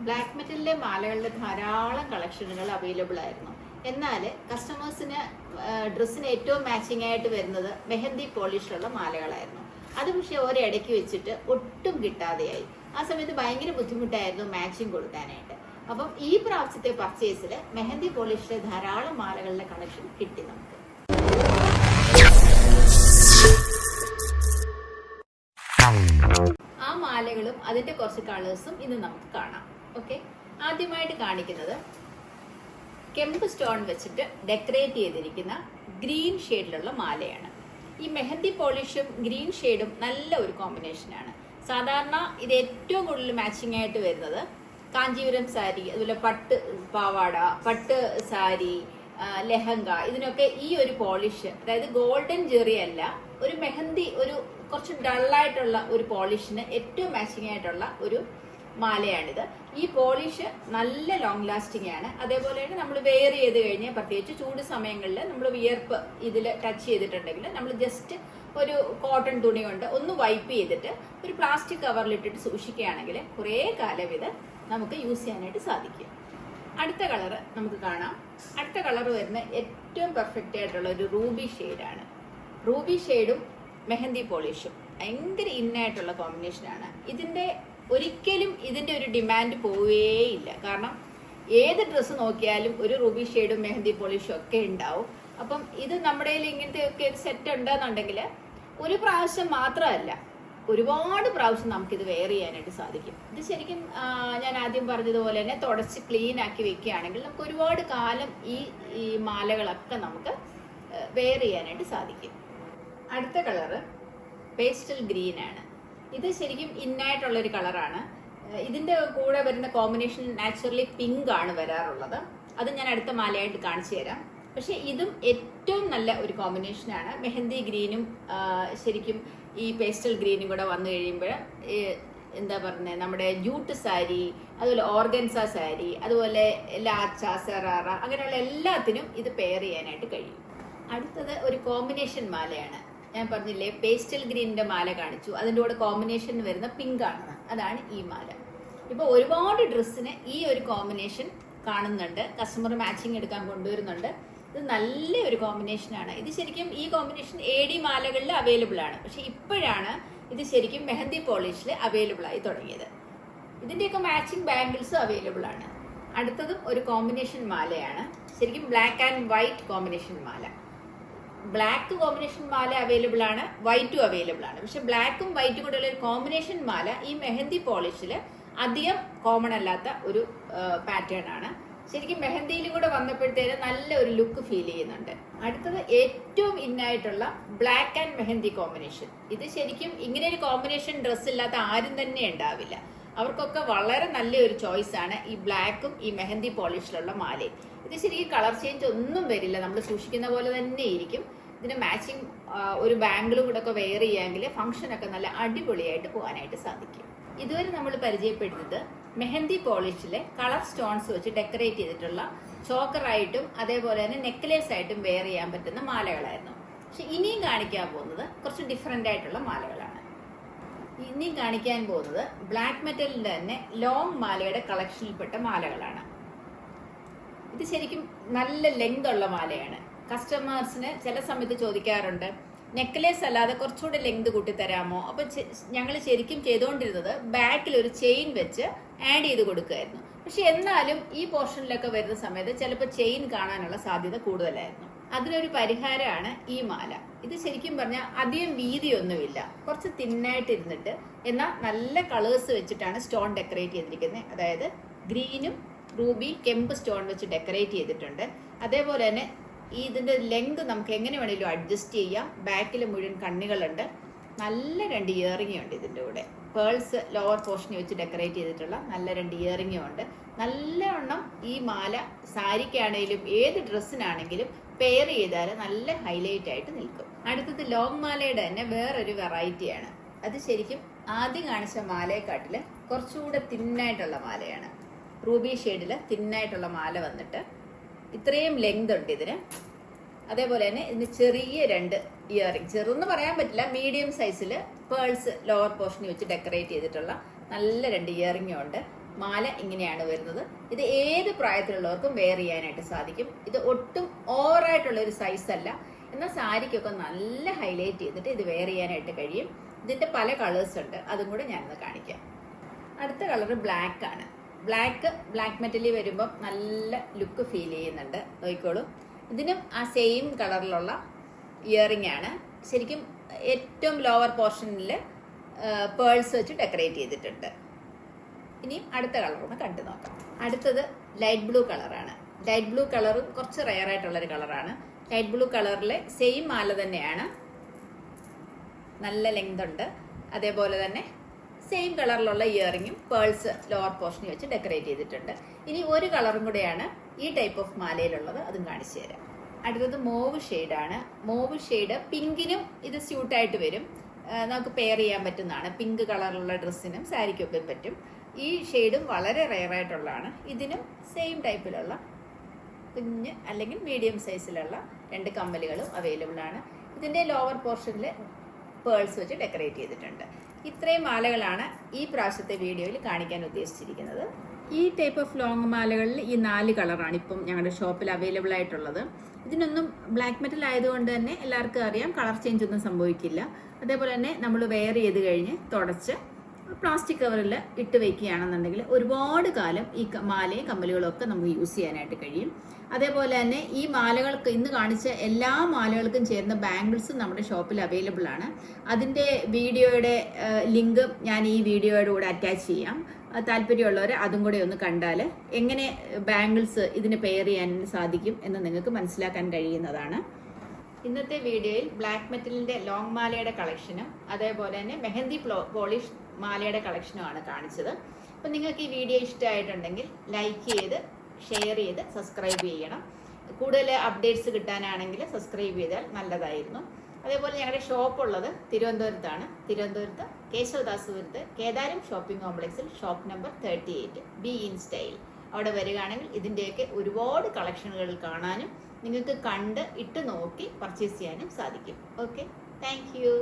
Black മെറ്റലിലെ മാലകളുടെ ധാരാളം കളക്ഷനുകൾ available ആയിരുന്നു. എന്നാൽ കസ്റ്റമേഴ്സിന് ഡ്രസ്സിന് ഏറ്റവും മാച്ചിങ് ആയിട്ട് വരുന്നത് മെഹന്തി പോളിഷിലുള്ള മാലകളായിരുന്നു. അത് പക്ഷേ ഒരിടയ്ക്ക് വെച്ചിട്ട് ഒട്ടും കിട്ടാതെയായി. ആ സമയത്ത് ഭയങ്കര ബുദ്ധിമുട്ടായിരുന്നു മാച്ചിങ് കൊടുക്കാനായിട്ട്. അപ്പം ഈ പ്രാവശ്യത്തെ പർച്ചേസിൽ മെഹന്തി പോളിഷിലെ ധാരാളം മാലകളുടെ കളക്ഷൻ കിട്ടി നമുക്ക്. ആ മാലകളും അതിന്റെ കുറച്ച് കളേഴ്സും ഇന്ന് നമുക്ക് കാണാം. ഓക്കെ, ആദ്യമായിട്ട് കാണിക്കുന്നത് കെമ്പ് സ്റ്റോൺ വെച്ചിട്ട് ഡെക്കറേറ്റ് ചെയ്തിരിക്കുന്ന ഗ്രീൻ ഷെയ്ഡിലുള്ള മാലയാണ്. ഈ മെഹന്തി പോളിഷും ഗ്രീൻ ഷെയ്ഡും നല്ല ഒരു കോമ്പിനേഷനാണ്. സാധാരണ ഇത് ഏറ്റവും കൂടുതൽ മാച്ചിങ് ആയിട്ട് വരുന്നത് കാഞ്ചീപുരം സാരി, അതുപോലെ പട്ട് പാവാട, പട്ട് സാരി, ലെഹങ്ക, ഇതിനൊക്കെ ഈ ഒരു പോളിഷ്, അതായത് ഗോൾഡൻ ജെറി അല്ല, ഒരു മെഹന്തി, ഒരു കുറച്ച് ഡള്ളായിട്ടുള്ള ഒരു പോളിഷിന് ഏറ്റവും മാച്ചിങ് ആയിട്ടുള്ള ഒരു മാലയാണിത്. ഈ പോളിഷ് നല്ല ലോങ് ലാസ്റ്റിംഗ് ആണ്. അതേപോലെ തന്നെ നമ്മൾ വെയർ ചെയ്ത് കഴിഞ്ഞാൽ, പ്രത്യേകിച്ച് ചൂട് സമയങ്ങളിൽ നമ്മൾ വിയർപ്പ് ഇതിൽ ടച്ച് ചെയ്തിട്ടുണ്ടെങ്കിൽ നമ്മൾ ജസ്റ്റ് ഒരു കോട്ടൺ തുണി കൊണ്ട് ഒന്ന് വൈപ്പ് ചെയ്തിട്ട് ഒരു പ്ലാസ്റ്റിക് കവറിലിട്ടിട്ട് സൂക്ഷിക്കുകയാണെങ്കിൽ കുറേ കാലം ഇത് നമുക്ക് യൂസ് ചെയ്യാനായിട്ട് സാധിക്കും. അടുത്ത കളർ നമുക്ക് കാണാം. അടുത്ത കളർ വരുന്ന ഏറ്റവും പെർഫെക്റ്റ് ആയിട്ടുള്ള ഒരു റൂബി ഷെയ്ഡാണ്. റൂബി ഷെയ്ഡും മെഹന്തി പോളിഷും ഭയങ്കര ഇന്നായിട്ടുള്ള കോമ്പിനേഷനാണ്. ഒരിക്കലും ഇതിന്റെ ഒരു ഡിമാൻഡ് പോവുകയില്ല. കാരണം ഏത് ഡ്രസ്സ് നോക്കിയാലും ഒരു റൂബി ഷെയ്ഡും മെഹന്തി പോളിഷും ഒക്കെ ഉണ്ടാവും. അപ്പം ഇത് നമ്മുടെ ഇങ്ങനത്തെ ഒക്കെ ഒരു സെറ്റ് ഉണ്ടെന്നുണ്ടെങ്കിൽ ഒരു പ്രാവശ്യം മാത്രമല്ല, ഒരുപാട് പ്രാവശ്യം നമുക്കിത് വെയർ ചെയ്യാനായിട്ട് സാധിക്കും. ഇത് ശരിക്കും ഞാൻ ആദ്യം പറഞ്ഞതുപോലെ തന്നെ തുടച്ച് ക്ലീൻ ആക്കി വെക്കുകയാണെങ്കിൽ നമുക്ക് ഒരുപാട് കാലം ഈ മാലകളൊക്കെ നമുക്ക് വെയർ ചെയ്യാനായിട്ട് സാധിക്കും. അടുത്ത കളറ് പേസ്റ്റൽ ഗ്രീൻ ആണ്. ഇത് ശരിക്കും ഇന്നായിട്ടുള്ള ഒരു കളറാണ്. ഇതിന്റെ കൂടെ വരുന്ന കോമ്പിനേഷൻ നാച്ചുറലി പിങ്ക് ആണ് വരാറുള്ളത്. അത് ഞാൻ അടുത്ത മാലയായിട്ട് കാണിച്ചു തരാം. പക്ഷെ ഇതും ഏറ്റവും നല്ല ഒരു കോമ്പിനേഷനാണ്. മെഹന്തി ഗ്രീനും ശരിക്കും ഈ പേസ്റ്റൽ ഗ്രീനും കൂടെ വന്നു കഴിയുമ്പോൾ എന്താ പറയുന്നത്, നമ്മുടെ ജൂട്ട് സാരി, അതുപോലെ ഓർഗൻസ സാരി, അതുപോലെ ലാച്ച, സെറാറ, അങ്ങനെയുള്ള എല്ലാത്തിനും ഇത് പെയർ ചെയ്യാനായിട്ട് കഴിയും. അടുത്തത് ഒരു കോമ്പിനേഷൻ മാലയാണ്. ഞാൻ പറഞ്ഞില്ലേ, പേസ്റ്റൽ ഗ്രീനിന്റെ മാല കാണിച്ചു, അതിൻ്റെ കൂടെ കോമ്പിനേഷൻ വരുന്ന പിങ്ക് ആണ്. അതാണ് ഈ മാല. ഇപ്പോൾ ഒരുപാട് ഡ്രസ്സിന് ഈ ഒരു കോമ്പിനേഷൻ കാണുന്നുണ്ട്. കസ്റ്റമർ മാച്ചിങ് എടുക്കാൻ കൊണ്ടുവരുന്നുണ്ട്. ഇത് നല്ല ഒരു കോമ്പിനേഷനാണ്. ഇത് ശരിക്കും ഈ കോമ്പിനേഷൻ AD മാലകളിൽ അവൈലബിൾ ആണ്. പക്ഷെ ഇപ്പോഴാണ് ഇത് ശരിക്കും മെഹന്തി പോളിഷിൽ അവൈലബിൾ ആയി തുടങ്ങിയത്. ഇതിന്റെയൊക്കെ മാച്ചിങ് ബാംഗിൾസും അവൈലബിൾ ആണ്. അടുത്തതും ഒരു കോമ്പിനേഷൻ മാലയാണ്. ശരിക്കും black and white combination Mala. Black combination Mala available ആണ്, വൈറ്റും അവൈലബിൾ ആണ്. പക്ഷെ ബ്ലാക്കും വൈറ്റും കൂടെ ഉള്ള ഒരു കോമ്പിനേഷൻ മാല ഈ മെഹന്തി പോളിഷിൽ അധികം കോമൺ അല്ലാത്ത ഒരു പാറ്റേൺ ആണ്. ശരിക്കും മെഹന്തിയിലും കൂടെ വന്നപ്പോഴത്തേന് നല്ല ഒരു ലുക്ക് ഫീൽ ചെയ്യുന്നുണ്ട്. അടുത്തത് ഏറ്റവും ഇന്നായിട്ടുള്ള ബ്ലാക്ക് ആൻഡ് മെഹന്തി കോമ്പിനേഷൻ. ഇത് ശരിക്കും ഇങ്ങനെ ഒരു കോമ്പിനേഷൻ ഡ്രസ്സ് ഇല്ലാത്ത ആരും തന്നെ ഉണ്ടാവില്ല. അവർക്കൊക്കെ വളരെ നല്ലൊരു ചോയ്സ് ആണ് ഈ ബ്ലാക്കും ഈ മെഹന്തി പോളിഷിലുള്ള മാലയും. ഇത് ശരിക്കും കളർ ചേഞ്ച് ഒന്നും വരില്ല, നമ്മൾ സൂക്ഷിക്കുന്ന പോലെ തന്നെ ഇരിക്കും. ഇതിന് മാച്ചിങ് ഒരു ബാംഗിളും കൂടെ ഒക്കെ വെയർ ചെയ്യാമെങ്കിൽ ഫംഗ്ഷനൊക്കെ നല്ല അടിപൊളിയായിട്ട് പോകാനായിട്ട് സാധിക്കും. ഇതുവരെ നമ്മൾ പരിചയപ്പെടുന്നത് മെഹന്തി പോളിഷിലെ കളർ സ്റ്റോൺസ് വെച്ച് ഡെക്കറേറ്റ് ചെയ്തിട്ടുള്ള ചോക്കറായിട്ടും അതേപോലെ തന്നെ നെക്ലേസ് ആയിട്ടും വെയർ ചെയ്യാൻ പറ്റുന്ന മാലകളായിരുന്നു. പക്ഷെ ഇനിയും കാണിക്കാൻ പോകുന്നത് കുറച്ച് ഡിഫറെന്റ് ആയിട്ടുള്ള മാലകളാണ്. ഇനിയും കാണിക്കാൻ പോകുന്നത് ബ്ലാക്ക് മെറ്റലിന്റെ തന്നെ ലോങ് മാലയുടെ കളക്ഷനിൽപ്പെട്ട മാലകളാണ്. ഇത് ശരിക്കും നല്ല ലെങ്ത് ഉള്ള മാലയാണ്. കസ്റ്റമേഴ്സിന് ചില സമയത്ത് ചോദിക്കാറുണ്ട്, നെക്ലേസ് അല്ലാതെ കുറച്ചുകൂടെ ലെങ്ത് കൂട്ടി തരാമോ? അപ്പൊ ഞങ്ങൾ ശരിക്കും ചെയ്തുകൊണ്ടിരുന്നത് ബാക്കിൽ ഒരു ചെയിൻ വെച്ച് ആഡ് ചെയ്ത് കൊടുക്കുമായിരുന്നു. പക്ഷെ എന്നാലും ഈ പോർഷനിലൊക്കെ വരുന്ന സമയത്ത് ചിലപ്പോൾ ചെയിൻ കാണാനുള്ള സാധ്യത കൂടുതലായിരുന്നു. അതിനൊരു പരിഹാരമാണ് ഈ മാല. ഇത് ശരിക്കും പറഞ്ഞാൽ അധികം വീതിയൊന്നുമില്ല, കുറച്ച് തിന്നായിട്ട് ഇരുന്നിട്ട് എന്നാൽ നല്ല കളേഴ്സ് വെച്ചിട്ടാണ് സ്റ്റോൺ ഡെക്കറേറ്റ് ചെയ്തിരിക്കുന്നത്. അതായത് ഗ്രീനും റൂബി കെമ്പ് സ്റ്റോൺ വെച്ച് ഡെക്കറേറ്റ് ചെയ്തിട്ടുണ്ട്. അതേപോലെ തന്നെ ഇതിന്റെ ലെങ്ത് നമുക്ക് എങ്ങനെ വേണമെങ്കിലും അഡ്ജസ്റ്റ് ചെയ്യാം. ബാക്കിൽ മുഴുവൻ കണ്ണികളുണ്ട്. നല്ല 2 ഇയറിംഗ് ഉണ്ട് ഇതിൻ്റെ കൂടെ. പേൾസ് ലോവർ പോർഷനിൽ വെച്ച് ഡെക്കറേറ്റ് ചെയ്തിട്ടുള്ള നല്ല 2 ഇയറിംഗും ഉണ്ട്. നല്ലവണ്ണം ഈ മാല സാരിക്കാണെങ്കിലും ഏത് ഡ്രസ്സിനാണെങ്കിലും പെയർ ചെയ്താൽ നല്ല ഹൈലൈറ്റ് ആയിട്ട് നിൽക്കും. അടുത്തത് ലോങ് മാലയുടെ തന്നെ വേറൊരു വെറൈറ്റിയാണ്. അത് ശരിക്കും ആദ്യം കാണിച്ച മാലയെക്കാട്ടിൽ കുറച്ചുകൂടെ തിന്നായിട്ടുള്ള മാലയാണ്. റൂബി ഷെയ്ഡിൽ തിന്നായിട്ടുള്ള മാല വന്നിട്ട് ഇത്രയും ലെങ്ത് ഉണ്ട് ഇതിന്. അതേപോലെ തന്നെ ഇതിന് ചെറിയ 2 ഇയറിംഗ്, ചെറുന്ന് പറയാൻ പറ്റില്ല, മീഡിയം സൈസിൽ പേൾസ് ലോവർ പോർഷനിൽ വെച്ച് ഡെക്കറേറ്റ് ചെയ്തിട്ടുള്ള നല്ല 2 ഇയറിംഗും ഉണ്ട്. മാല ഇങ്ങനെയാണ് വരുന്നത്. ഇത് ഏത് പ്രായത്തിലുള്ളവർക്കും വെയർ ചെയ്യാനായിട്ട് സാധിക്കും. ഇത് ഒട്ടും ഓവറായിട്ടുള്ള ഒരു സൈസ് അല്ല, എന്നാൽ സാരിക്കൊക്കെ നല്ല ഹൈലൈറ്റ് ചെയ്തിട്ട് ഇത് വെയർ ചെയ്യാനായിട്ട് കഴിയും. ഇതിന്റെ പല കളേഴ്സ് ഉണ്ട്, അതും കൂടെ ഞാനൊന്ന് കാണിക്കാം. അടുത്ത കളർ ബ്ലാക്ക് ആണ്. ബ്ലാക്ക് മെറ്റലിൽ വരുമ്പോൾ നല്ല ലുക്ക് ഫീൽ ചെയ്യുന്നുണ്ട്. നോക്കിക്കോളൂ, ഇതിനും ആ സെയിം കളറിലുള്ള ഇയറിംഗ് ആണ്. ശരിക്കും ഏറ്റവും ലോവർ പോർഷനിൽ പേൾസ് വെച്ച് ഡെക്കറേറ്റ് ചെയ്തിട്ടുണ്ട്. ഇനിയും അടുത്ത കളർ ഒന്ന് കണ്ടു നോക്കാം. അടുത്തത് ലൈറ്റ് ബ്ലൂ കളറാണ്. ലൈറ്റ് ബ്ലൂ കളറും കുറച്ച് റെയർ ആയിട്ടുള്ളൊരു കളറാണ്. ലൈറ്റ് ബ്ലൂ കളറിലെ സെയിം മാല തന്നെയാണ്, നല്ല ലെങ്ത് ഉണ്ട്. അതേപോലെ തന്നെ സെയിം കളറിലുള്ള ഇയറിങ്ങും പേൾസ് ലോവർ പോർഷനിൽ വെച്ച് ഡെക്കറേറ്റ് ചെയ്തിട്ടുണ്ട്. ഇനി ഒരു കളറും കൂടെയാണ് ഈ ടൈപ്പ് ഓഫ് മാലയിലുള്ളത്, അതും കാണിച്ചു തരാം. അടുത്തത് മോവ് ഷെയ്ഡാണ്. മോവ് ഷെയ്ഡ് പിങ്കിനും ഇത് സ്യൂട്ടായിട്ട് വരും, നമുക്ക് പെയർ ചെയ്യാൻ പറ്റുന്നതാണ്. പിങ്ക് കളറിലുള്ള ഡ്രസ്സിനും സാരിക്കൊക്കെ പറ്റും. ഈ ഷെയ്ഡും വളരെ റെയർ ആയിട്ടുള്ളതാണ്. ഇതിനും സെയിം ടൈപ്പിലുള്ള കുഞ്ഞ് അല്ലെങ്കിൽ മീഡിയം സൈസിലുള്ള 2 കമ്മലുകളും അവൈലബിൾ ആണ്. ഇതിൻ്റെ ലോവർ പോർഷനിൽ പേൾസ് വെച്ച് ഡെക്കറേറ്റ് ചെയ്തിട്ടുണ്ട്. ഇത്രയും മാലകളാണ് ഈ പ്രാവശ്യത്തെ വീഡിയോയിൽ കാണിക്കാൻ ഉദ്ദേശിച്ചിരിക്കുന്നത്. ഈ ടൈപ്പ് ഓഫ് ലോങ് മാലകളിൽ ഈ 4 കളറാണ് ഇപ്പം ഞങ്ങളുടെ ഷോപ്പിൽ അവൈലബിൾ ആയിട്ടുള്ളത്. ഇതിനൊന്നും ബ്ലാക്ക് മെറ്റൽ ആയതുകൊണ്ട് തന്നെ എല്ലാവർക്കും അറിയാം, കളർ ചേഞ്ച് ഒന്നും സംഭവിക്കില്ല. അതേപോലെ തന്നെ നമ്മൾ വെയർ ചെയ്ത് കഴിഞ്ഞ് തുടച്ച് പ്ലാസ്റ്റിക് കവറിൽ ഇട്ട് വയ്ക്കുകയാണെന്നുണ്ടെങ്കിൽ ഒരുപാട് കാലം ഈ മാലയും കമ്മലുകളും ഒക്കെ നമുക്ക് യൂസ് ചെയ്യാനായിട്ട് കഴിയും. അതേപോലെ തന്നെ ഈ മാലകൾക്ക് ഇന്ന് കാണിച്ച എല്ലാ മാലകൾക്കും ചേർന്ന ബാംഗിൾസും നമ്മുടെ ഷോപ്പിൽ അവൈലബിൾ ആണ്. അതിൻ്റെ വീഡിയോയുടെ ലിങ്ക് ഞാൻ ഈ വീഡിയോയുടെ കൂടെ അറ്റാച്ച് ചെയ്യാം. താല്പര്യമുള്ളവർ അതും കൂടെ ഒന്ന് കണ്ടാൽ എങ്ങനെ ബാംഗിൾസ് ഇതിന് പെയർ ചെയ്യാൻ സാധിക്കും എന്ന് നിങ്ങൾക്ക് മനസ്സിലാക്കാൻ കഴിയുന്നതാണ്. ഇന്നത്തെ വീഡിയോയിൽ ബ്ലാക്ക് മെറ്റലിൻ്റെ ലോങ് മാലയുടെ കളക്ഷനും അതേപോലെ തന്നെ മെഹന്തി പോളിഷ് മാലയുടെ കളക്ഷനുമാണ് കാണിച്ചത്. അപ്പം നിങ്ങൾക്ക് ഈ വീഡിയോ ഇഷ്ടമായിട്ടുണ്ടെങ്കിൽ ലൈക്ക് ചെയ്ത് ഷെയർ ചെയ്ത് സബ്സ്ക്രൈബ് ചെയ്യണം. കൂടുതൽ അപ്ഡേറ്റ്സ് കിട്ടാനാണെങ്കിൽ സബ്സ്ക്രൈബ് ചെയ്താൽ നല്ലതായിരുന്നു. അതേപോലെ ഞങ്ങളുടെ ഷോപ്പ് ഉള്ളത് തിരുവനന്തപുരത്താണ്. തിരുവനന്തപുരത്ത് കേശവദാസപുരത്ത് കേദാരം ഷോപ്പിംഗ് കോംപ്ലക്സിൽ shop number 38 B in style. അവിടെ വരികയാണെങ്കിൽ ഇതിൻ്റെയൊക്കെ ഒരുപാട് കളക്ഷനുകൾ കാണാനും നിങ്ങൾക്ക് കണ്ട് ഇട്ട് നോക്കി പർച്ചേസ് ചെയ്യാനും സാധിക്കും. Okay, thank you.